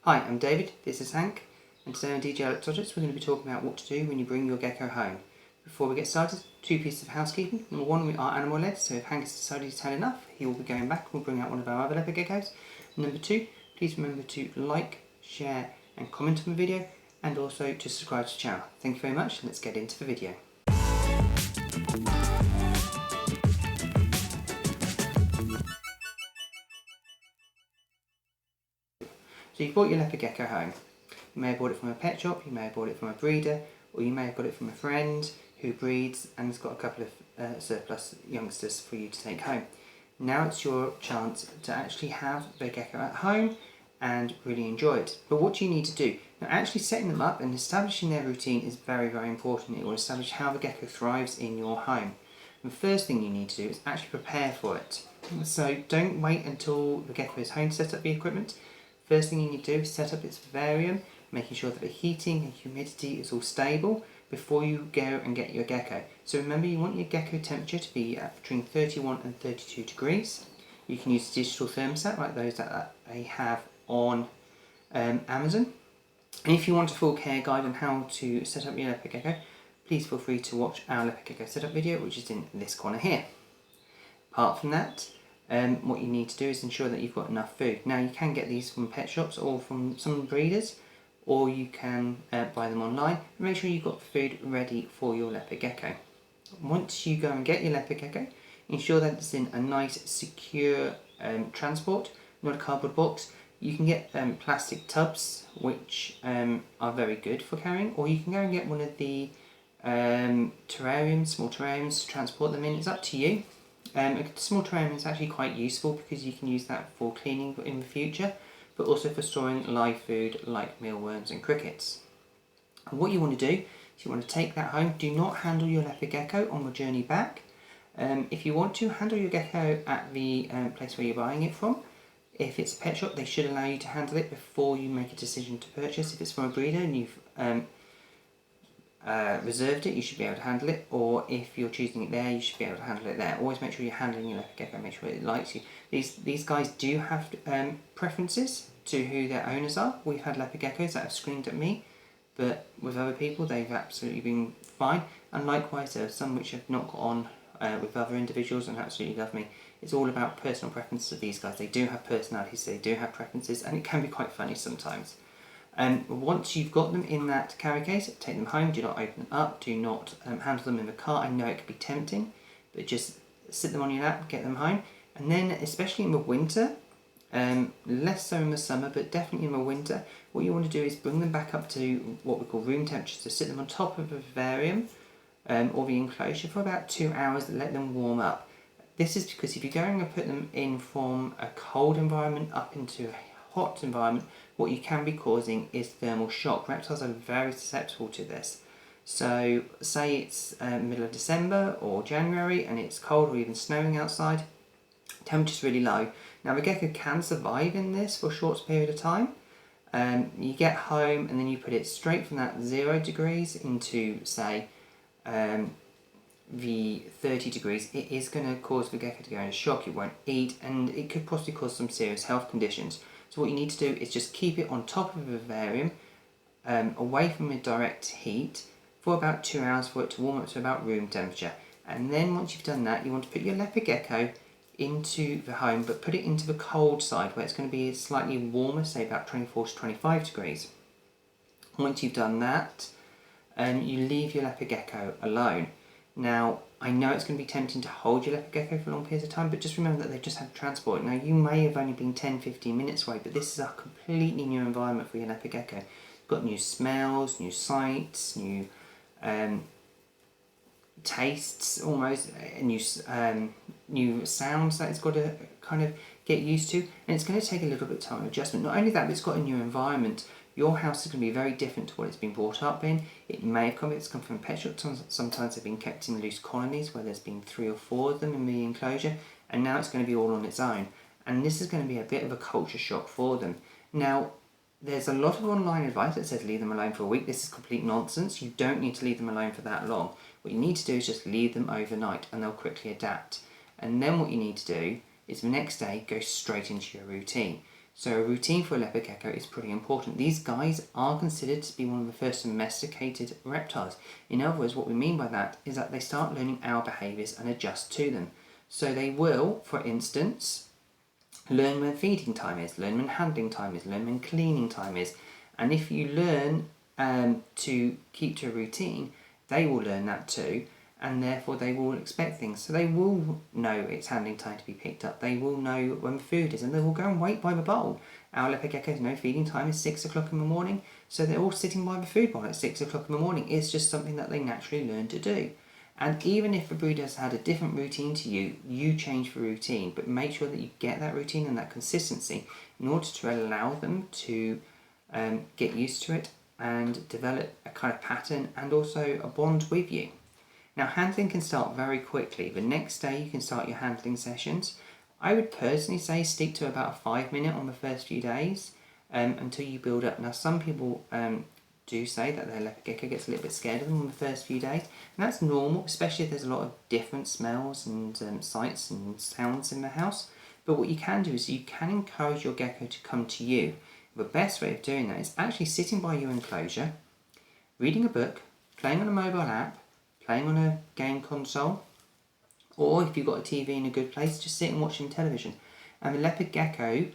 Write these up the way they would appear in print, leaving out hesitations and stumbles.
Hi, I'm David, this is Hank, and today on DJ Electronics we're going to be talking about what to do when you bring your gecko home. Before we get started, two pieces of housekeeping. Number one, we are animal led, so if Hank has decided he's had enough, he will be going back and we'll bring out one of our other leopard geckos. Number two, please remember to like, share and comment on the video, and also to subscribe to the channel. Thank you very much, let's get into the video. So you've brought your leopard gecko home. You may have bought it from a pet shop, you may have bought it from a breeder, or you may have got it from a friend who breeds and has got a couple of surplus youngsters for you to take home. Now it's your chance to actually have the gecko at home and really enjoy it. But what do you need to do? Now actually setting them up and establishing their routine is very, very important. It will establish how the gecko thrives in your home. And the first thing you need to do is actually prepare for it. So don't wait until the gecko is home to set up the equipment. First thing you need to do is set up its vivarium, making sure that the heating and humidity is all stable before you go and get your gecko. So remember, you want your gecko temperature to be at between 31 and 32 degrees. You can use a digital thermostat like those that they have on Amazon. And if you want a full care guide on how to set up your leopard gecko, please feel free to watch our leopard gecko setup video, which is in this corner here. Apart from that, what you need to do is ensure that you've got enough food. Now you can get these from pet shops or from some breeders, or you can buy them online. Make sure you've got food ready for your leopard gecko. Once you go and get your leopard gecko, ensure that it's in a nice secure transport, not a cardboard box. You can get plastic tubs, which are very good for carrying, or you can go and get one of the terrariums, small terrariums to transport them in. It's up to you. A small terrarium is actually quite useful because you can use that for cleaning in the future, but also for storing live food like mealworms and crickets. And what you want to do is you want to take that home. Do not handle your leopard gecko on the journey back. If you want to, handle your gecko at the place where you're buying it from. If it's a pet shop, they should allow you to handle it before you make a decision to purchase. If it's from a breeder and you've reserved it, you should be able to handle it, or if you're choosing it there, you should be able to handle it there. Always make sure you're handling your leopard gecko, make sure it likes you. These guys do have preferences to who their owners are. We've had leopard geckos that have screamed at me, but with other people they've absolutely been fine, and likewise there are some which have not got on with other individuals and absolutely love me. It's all about personal preferences of these guys. They do have personalities, they do have preferences, and it can be quite funny sometimes. Once you've got them in that carry case, take them home. Do not open them up, do not handle them in the car. I know it can be tempting, but just sit them on your lap, get them home. And then, especially in the winter, less so in the summer, but definitely in the winter, what you want to do is bring them back up to what we call room temperature. So sit them on top of a vivarium or the enclosure for about 2 hours, let them warm up. This is because if you're going to put them in from a cold environment up into a hot environment, what you can be causing is thermal shock. Reptiles are very susceptible to this. So say it's middle of December or January and it's cold or even snowing outside, temperature's really low. Now the gecko can survive in this for a short period of time. You get home and then you put it straight from that 0 degrees into say the 30 degrees, it is going to cause the gecko to go into shock. It won't eat and it could possibly cause some serious health conditions. So what you need to do is just keep it on top of the vivarium, away from the direct heat, for about 2 hours for it to warm up to about room temperature. And then once you've done that, you want to put your leopard gecko into the home, but put it into the cold side where it's going to be slightly warmer, say about 24 to 25 degrees. Once you've done that, you leave your leopard gecko alone. Now, I know it's going to be tempting to hold your leopard gecko for long periods of time, but just remember that they've just had transport. Now, you may have only been 10-15 minutes away, but this is a completely new environment for your leopard gecko. You've got new smells, new sights, new tastes, almost, new sounds that it's got to kind of get used to, and it's going to take a little bit of time of adjustment. Not only that, but it's got a new environment. Your house is going to be very different to what it's been brought up in. It may have come from a pet shop. Sometimes they've been kept in loose colonies where there's been 3 or 4 of them in the enclosure, and now it's going to be all on its own. And this is going to be a bit of a culture shock for them. Now, there's a lot of online advice that says leave them alone for a week. This is complete nonsense. You don't need to leave them alone for that long. What you need to do is just leave them overnight and they'll quickly adapt. And then what you need to do is the next day go straight into your routine. So a routine for a leopard gecko is pretty important. These guys are considered to be one of the first domesticated reptiles. In other words, what we mean by that is that they start learning our behaviours and adjust to them. So they will, for instance, learn when feeding time is, learn when handling time is, learn when cleaning time is. And if you learn to keep to a routine, they will learn that too, and therefore they will expect things. So they will know it's handling time to be picked up. They will know when food is, and they will go and wait by the bowl. Our leopard geckos know feeding time is 6 o'clock in the morning, so they're all sitting by the food bowl at 6 o'clock in the morning. It's just something that they naturally learn to do. And even if the breeder has had a different routine to you, you change the routine, but make sure that you get that routine and that consistency in order to allow them to get used to it and develop a kind of pattern and also a bond with you. Now, handling can start very quickly. The next day you can start your handling sessions. I would personally say stick to about a 5 minute on the first few days until you build up. Now, some people do say that their leopard gecko gets a little bit scared of them on the first few days, and that's normal, especially if there's a lot of different smells and sights and sounds in the house. But what you can do is you can encourage your gecko to come to you. The best way of doing that is actually sitting by your enclosure, reading a book, playing on a mobile app, playing on a game console, or if you've got a TV in a good place, just sitting watching television. And the leopard gecko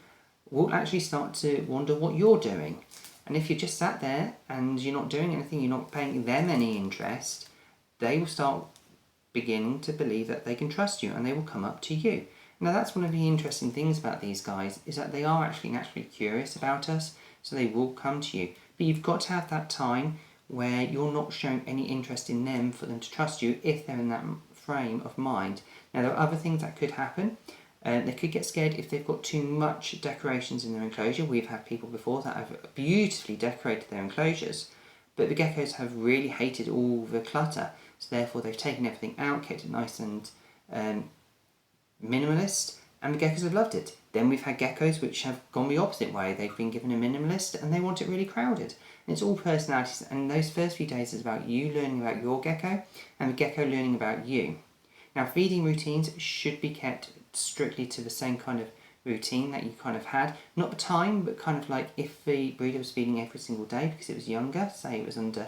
will actually start to wonder what you're doing. And if you're just sat there and you're not doing anything, you're not paying them any interest, they will start beginning to believe that they can trust you and they will come up to you. Now, that's one of the interesting things about these guys, is that they are actually naturally curious about us, so they will come to you. But you've got to have that time where you're not showing any interest in them for them to trust you if they're in that frame of mind. Now, there are other things that could happen. They could get scared if they've got too much decorations in their enclosure. We've had people before that have beautifully decorated their enclosures, but the geckos have really hated all the clutter, so therefore they've taken everything out, kept it nice and minimalist, and the geckos have loved it. Then we've had geckos which have gone the opposite way. They've been given a minimalist and they want it really crowded. And it's all personalities, and those first few days is about you learning about your gecko and the gecko learning about you. Now, feeding routines should be kept strictly to the same kind of routine that you kind of had. Not the time, but kind of like if the breeder was feeding every single day because it was younger, say it was under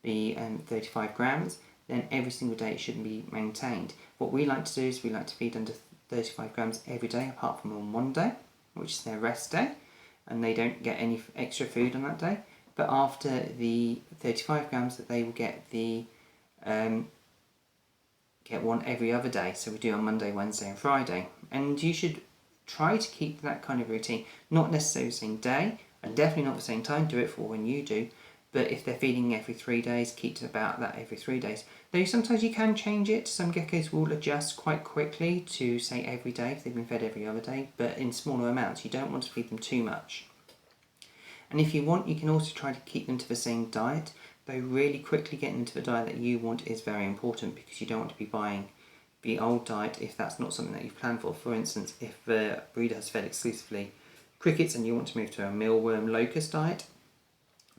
the 35 grams, then every single day it shouldn't be maintained. What we like to do is we like to feed under 35 grams every day apart from on one day, which is their rest day, and they don't get any extra food on that day. But after the 35 grams, that they will get the get one every other day. So we do on Monday, Wednesday and Friday. And you should try to keep that kind of routine, not necessarily the same day and definitely not the same time. Do it for when you do. But if they're feeding every 3 days, keep to about that every 3 days. Though sometimes you can change it. Some geckos will adjust quite quickly to say every day if they've been fed every other day, but in smaller amounts. You don't want to feed them too much. And if you want, you can also try to keep them to the same diet, though really quickly getting into the diet that you want is very important, because you don't want to be buying the old diet if that's not something that you've planned for. For instance, if the breeder has fed exclusively crickets and you want to move to a mealworm locust diet,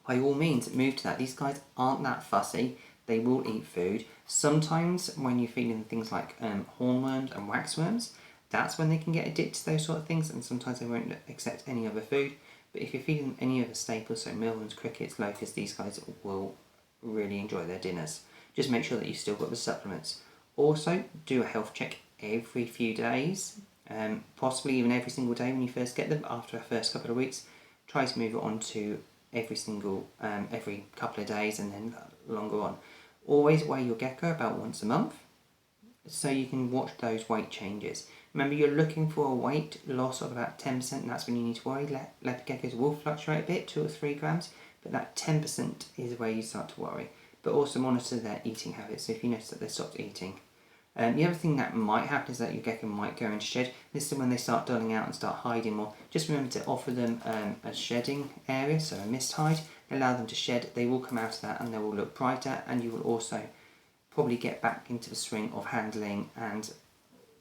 by all means move to that. These guys aren't that fussy. They will eat food. Sometimes when you're feeding things like hornworms and waxworms, that's when they can get addicted to those sort of things, and sometimes they won't accept any other food. But if you're feeding them any other staples, so mealworms, crickets, locusts, these guys will really enjoy their dinners. Just make sure that you've still got the supplements. Also, do a health check every few days, possibly even every single day when you first get them. After the first couple of weeks, try to move it on to every couple of days, and then longer on. Always weigh your gecko about once a month, so you can watch those weight changes. Remember, you're looking for a weight loss of about 10%, and that's when you need to worry. Leopard geckos will fluctuate a bit, 2 or 3 grams, but that 10% is where you start to worry. But also monitor their eating habits, so if you notice that they stopped eating. The other thing that might happen is that your gecko might go into shed. This is when they start dulling out and start hiding more. Just remember to offer them a shedding area, so a mist hide. Allow them to shed. They will come out of that and they will look brighter, and you will also probably get back into the swing of handling and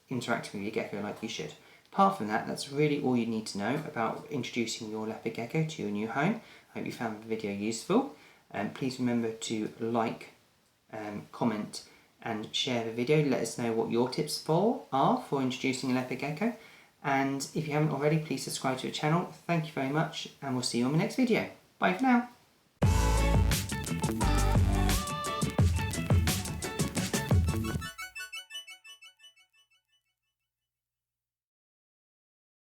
interacting with your gecko like you should. Apart from that, that's really all you need to know about introducing your leopard gecko to your new home. I hope you found the video useful. Please remember to like, comment and share the video. Let us know what your tips are for introducing a leopard gecko. And if you haven't already, please subscribe to the channel. Thank you very much, and we'll see you on the next video. Bye for now.